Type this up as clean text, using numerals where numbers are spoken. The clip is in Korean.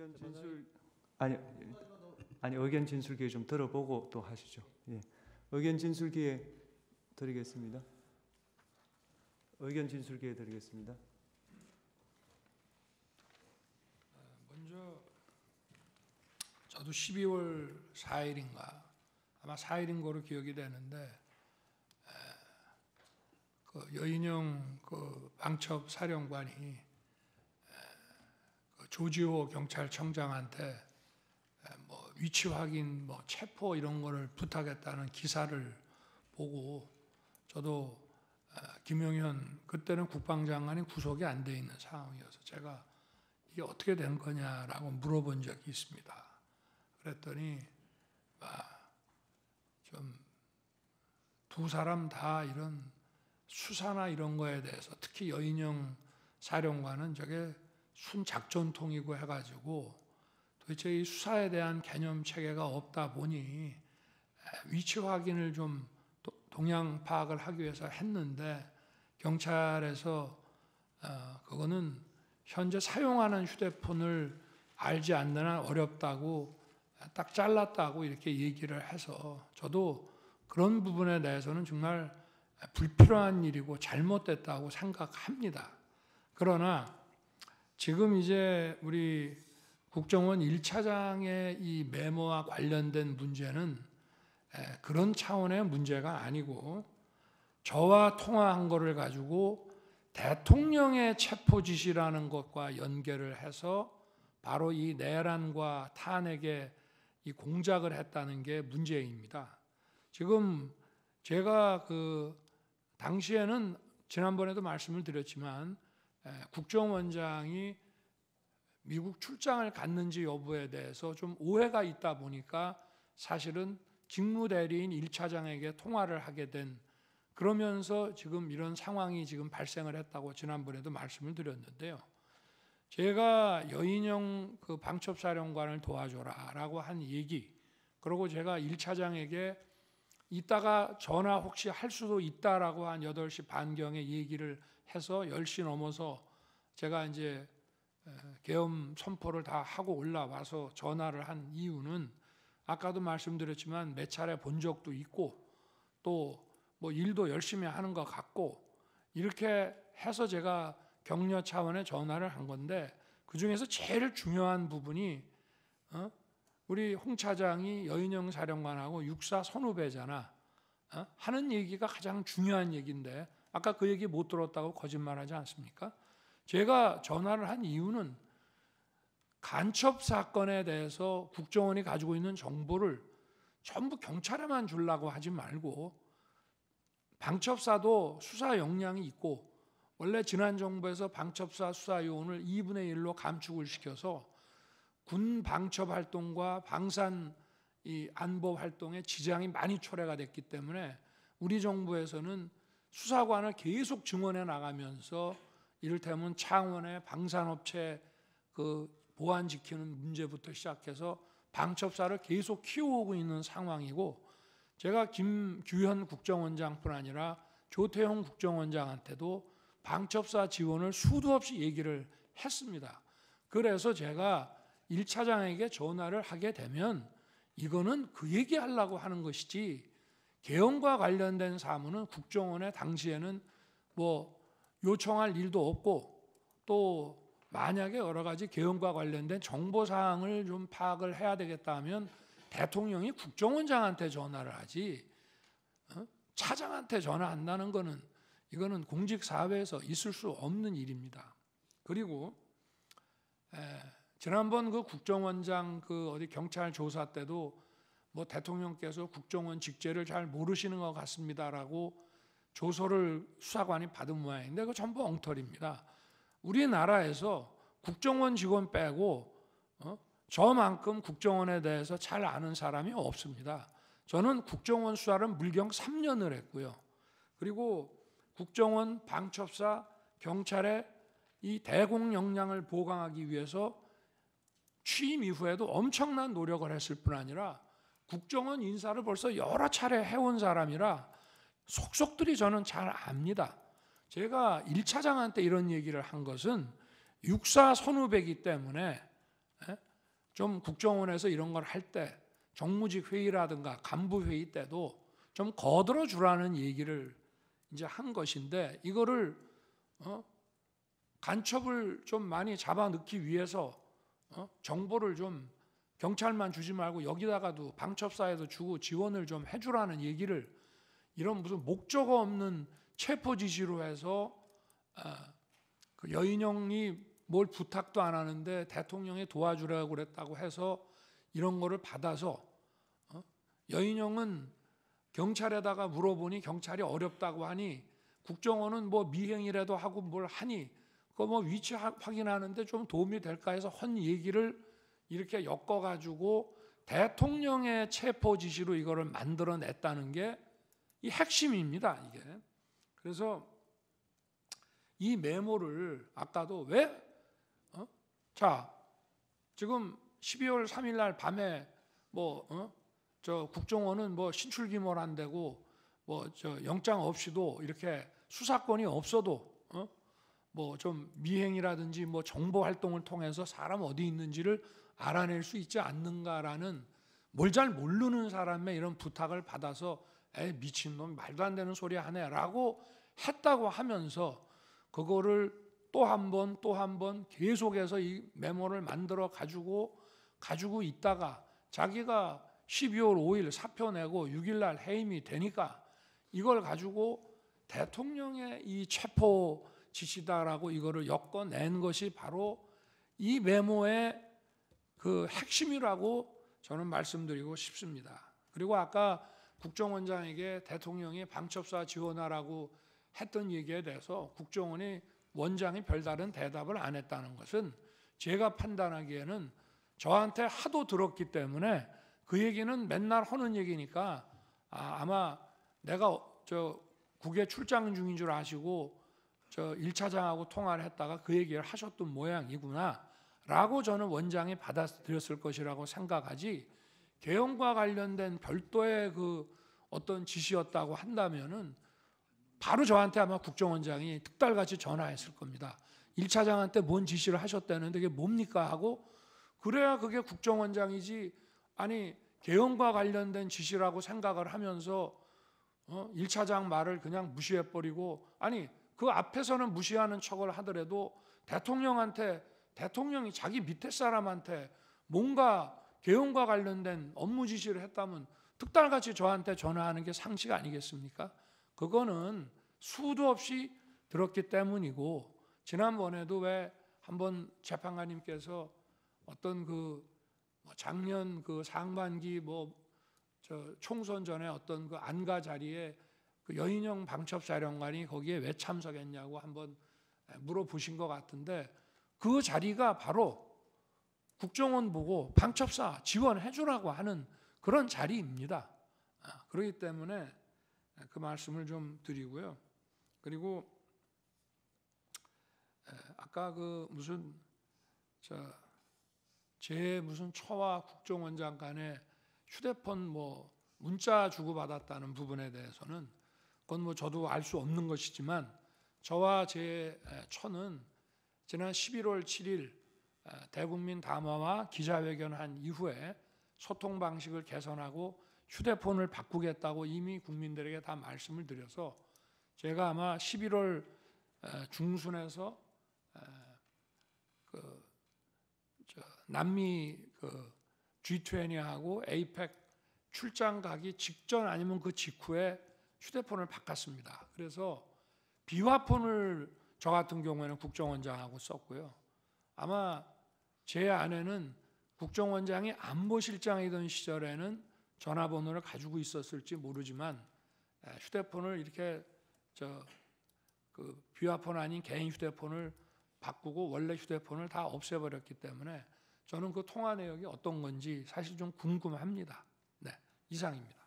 의견 진술 아니 의견 진술 기회 좀 들어보고 또 하시죠. 예. 의견 진술 기회 드리겠습니다. 의견 진술 기회 드리겠습니다. 먼저 저도 12월 4일인가 아마 4일인 거로 기억이 되는데 그 여인영 그 방첩 사령관이 그 조지호 경찰청장한테 뭐 위치 확인, 뭐 체포 이런 거를 부탁했다는 기사를 보고 저도 김용현 그때는 국방장관이 구속이 안 돼 있는 상황이어서 제가 이게 어떻게 된 거냐라고 물어본 적이 있습니다. 그랬더니 좀 두 사람 다 이런 수사나 이런 거에 대해서 특히 여인영 사령관은 저게 순작전통이고 해가지고 도대체 이 수사에 대한 개념 체계가 없다 보니 위치 확인을 좀 동향 파악을 하기 위해서 했는데 경찰에서 그거는 현재 사용하는 휴대폰을 알지 않는 한 어렵다고 딱 잘랐다고 이렇게 얘기를 해서 저도 그런 부분에 대해서는 정말 불필요한 일이고 잘못됐다고 생각합니다. 그러나 지금 이제 우리 국정원 1차장의 이 메모와 관련된 문제는 그런 차원의 문제가 아니고 저와 통화한 거를 가지고 대통령의 체포 지시라는 것과 연결을 해서 바로 이 내란과 탄핵에 이 공작을 했다는 게 문제입니다. 지금 제가 그 당시에는 지난번에도 말씀을 드렸지만 국정원장이 미국 출장을 갔는지 여부에 대해서 좀 오해가 있다 보니까 사실은 직무대리인 1차장에게 통화를 하게 된 그러면서 지금 이런 상황이 지금 발생을 했다고 지난번에도 말씀을 드렸는데요. 제가 여인영 그 방첩사령관을 도와줘라라고 한 얘기 그리고 제가 1차장에게 이따가 전화 혹시 할 수도 있다라고 한 8시 반경에 얘기를 해서 10시 넘어서 제가 이제 계엄 선포를 다 하고 올라와서 전화를 한 이유는 아까도 말씀드렸지만 몇 차례 본 적도 있고 또 뭐 일도 열심히 하는 것 같고 이렇게 해서 제가 격려 차원의 전화를 한 건데 그중에서 제일 중요한 부분이 우리 홍 차장이 여인영 사령관하고 육사 선후배잖아 하는 얘기가 가장 중요한 얘기인데 아까 그 얘기 못 들었다고 거짓말하지 않습니까? 제가 전화를 한 이유는 간첩 사건에 대해서 국정원이 가지고 있는 정보를 전부 경찰에만 주려고 하지 말고 방첩사도 수사 역량이 있고 원래 지난 정부에서 방첩사 수사 요원을 2분의 1로 감축을 시켜서 군 방첩 활동과 방산 이 안보 활동에 지장이 많이 초래가 됐기 때문에 우리 정부에서는 수사관을 계속 증원해 나가면서 이를테면 창원의 방산업체 그 보안 지키는 문제부터 시작해서 방첩사를 계속 키워오고 있는 상황이고 제가 김규현 국정원장뿐 아니라 조태용 국정원장한테도 방첩사 지원을 수도 없이 얘기를 했습니다. 그래서 제가 1차장에게 전화를 하게 되면 이거는 그 얘기하려고 하는 것이지 계엄과 관련된 사무는 국정원에 당시에는 뭐 요청할 일도 없고 또 만약에 여러 가지 계엄과 관련된 정보사항을 좀 파악을 해야 되겠다 하면 대통령이 국정원장한테 전화를 하지 차장한테 전화한다는 거는 이거는 공직사회에서 있을 수 없는 일입니다. 그리고 지난번 그 국정원장 그 어디 경찰 조사 때도 뭐 대통령께서 국정원 직제를 잘 모르시는 것 같습니다라고 조서를 수사관이 받은 모양인데 그거 전부 엉터리입니다. 우리나라에서 국정원 직원 빼고 저만큼 국정원에 대해서 잘 아는 사람이 없습니다. 저는 국정원 수사를 물경 3년을 했고요. 그리고 국정원, 방첩사, 경찰의 이 대공 역량을 보강하기 위해서 취임 이후에도 엄청난 노력을 했을 뿐 아니라 국정원 인사를 벌써 여러 차례 해온 사람이라 속속들이 저는 잘 압니다. 제가 1차장한테 이런 얘기를 한 것은 육사 선후배이기 때문에 좀 국정원에서 이런 걸 할 때 정무직 회의라든가 간부 회의 때도 좀 거들어 주라는 얘기를 이제 한 것인데, 이거를 간첩을 좀 많이 잡아 넣기 위해서 정보를 좀 경찰만 주지 말고 여기다가도 방첩사에도 주고 지원을 좀 해주라는 얘기를, 이런 무슨 목적 없는 체포 지시로 해서 그 여인형이 뭘 부탁도 안 하는데 대통령이 도와주라고 그랬다고 해서 이런 거를 받아서, 여인형은 경찰에다가 물어보니 경찰이 어렵다고 하니 국정원은 뭐 미행이라도 하고 뭘 하니 그거 뭐 위치 확인하는데 좀 도움이 될까 해서 헌 얘기를 이렇게 엮어가지고 대통령의 체포 지시로 이거를 만들어냈다는 게 이 핵심입니다, 이게. 그래서 이 메모를 아까도 왜 자, 지금 12월 3일 날 밤에 저 국정원은 뭐 신출귀몰 안 되고 뭐 저 영장 없이도 이렇게 수사권이 없어도 뭐 좀 미행이라든지 뭐 정보 활동을 통해서 사람 어디 있는지를 알아낼 수 있지 않는가라는, 뭘 잘 모르는 사람의 이런 부탁을 받아서 미친놈 말도 안 되는 소리 하네라고 했다고 하면서, 그거를 또 한 번 계속해서 이 메모를 만들어 가지고 있다가 자기가 12월 5일 사표 내고 6일 날 해임이 되니까 이걸 가지고 대통령의 이 체포 지시다라고 이거를 엮어낸 것이 바로 이 메모의 그 핵심이라고 저는 말씀드리고 싶습니다. 그리고 아까 국정원장에게 대통령이 방첩사 지원하라고 했던 얘기에 대해서 국정원이 원장이 별다른 대답을 안 했다는 것은 제가 판단하기에는 저한테 하도 들었기 때문에 그 얘기는 맨날 하는 얘기니까 아마 내가 저 국외 출장 중인 줄 아시고 저 1차장하고 통화를 했다가 그 얘기를 하셨던 모양이구나 라고 저는 원장이 받아들였을 것이라고 생각하지, 개헌과 관련된 별도의 그 어떤 지시였다고 한다면은 바로 저한테 아마 국정원장이 특달같이 전화했을 겁니다. 1차장한테 뭔 지시를 하셨다는데 그게 뭡니까 하고, 그래야 그게 국정원장이지, 아니 개헌과 관련된 지시라고 생각을 하면서 1차장 말을 그냥 무시해버리고, 아니 그 앞에서는 무시하는 척을 하더라도 대통령이 자기 밑에 사람한테 뭔가 개헌과 관련된 업무 지시를 했다면 특달같이 저한테 전화하는 게 상식 아니겠습니까? 그거는 수도 없이 들었기 때문이고, 지난번에도 왜 한번 재판관님께서 어떤 그 작년 그 상반기 총선 전에 어떤 그 안가 자리에 그 여인형 방첩사령관이 거기에 왜 참석했냐고 한번 물어보신 것 같은데, 그 자리가 바로 국정원 보고 방첩사 지원해 주라고 하는 그런 자리입니다. 그렇기 때문에 그 말씀을 좀 드리고요. 그리고 아까 그 제 무슨 처와 국정원장 간에 휴대폰 문자 주고받았다는 부분에 대해서는 그건 저도 알 수 없는 것이지만, 저와 제 처는 지난 11월 7일 대국민 담화와 기자회견한 이후에 소통 방식을 개선하고 휴대폰을 바꾸겠다고 이미 국민들에게 다 말씀을 드려서, 제가 아마 11월 중순에서 남미 G20하고 APEC 출장 가기 직전 아니면 그 직후에 휴대폰을 바꿨습니다. 그래서 비화폰을 저 같은 경우에는 국정원장하고 썼고요. 아마 제 아내는 국정원장이 안보실장이던 시절에는 전화번호를 가지고 있었을지 모르지만 휴대폰을 이렇게 그 비화폰 아닌 개인 휴대폰을 바꾸고 원래 휴대폰을 다 없애버렸기 때문에 저는 그 통화 내역이 어떤 건지 사실 좀 궁금합니다. 네, 이상입니다.